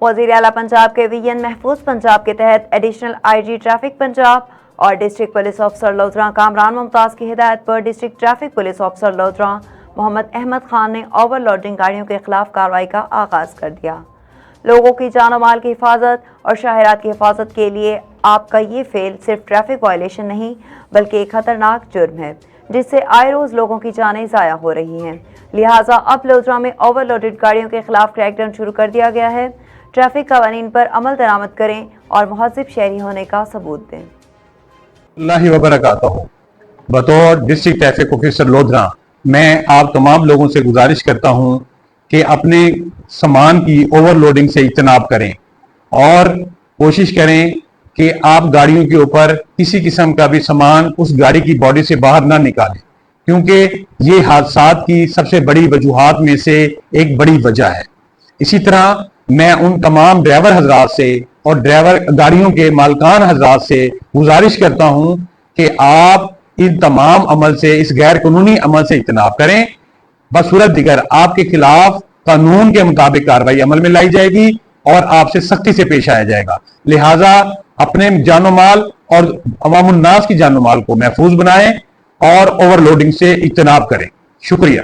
وزیر اعلیٰ پنجاب کے ویژن محفوظ پنجاب کے تحت additional I G traffic Punjab اور district police officer Lodhran Kamran Mumtaz کی ہدایت پر district traffic police officer Lodhran Muhammad Ahmad Khan نے اوور لوڈنگ گاڑیوں کے خلاف کارروائی کا آغاز کر دیا۔ لوگوں کی جان و مال کی حفاظت اور شاہراہات کی حفاظت کے لیے آپ کا یہ فعل صرف ٹریفک وائلیشن نہیں بلکہ ایک خطرناک جرم ہے جس سے آئے روز لوگوں کی جانیں ضائع ہو رہی ہیں، لہٰذا اب لودھراں میں اوور لوڈڈ گاڑیوں کے خلاف کریک ڈاؤن شروع کر دیا گیا ہے۔ ٹریفک قوانین پر عمل درآمد کریں اور مہذب شہری ہونے کا ثبوت دیں۔ اللہ وبرکاتہ۔ بطور ڈسٹرکٹ ٹریفک آفیسر لودھراں میں آپ تمام لوگوں سے گزارش کرتا ہوں کہ اپنے سامان کی اوور لوڈنگ سے اجتناب کریں اور کوشش کریں کہ آپ گاڑیوں کے اوپر کسی قسم کا بھی سامان اس گاڑی کی باڈی سے باہر نہ نکالیں، کیونکہ یہ حادثات کی سب سے بڑی وجوہات میں سے ایک بڑی وجہ ہے۔ اسی طرح میں ان تمام ڈرائیور حضرات سے اور گاڑیوں کے مالکان حضرات سے گزارش کرتا ہوں کہ آپ ان تمام عمل سے، اس غیر قانونی عمل سے اجتناب کریں۔ بصورت دیگر آپ کے خلاف قانون کے مطابق کارروائی عمل میں لائی جائے گی اور آپ سے سختی سے پیش آیا جائے گا، لہٰذا اپنے جان و مال اور عوام الناس کی جان و مال کو محفوظ بنائیں اور اوور لوڈنگ سے اجتناب کریں۔ شکریہ۔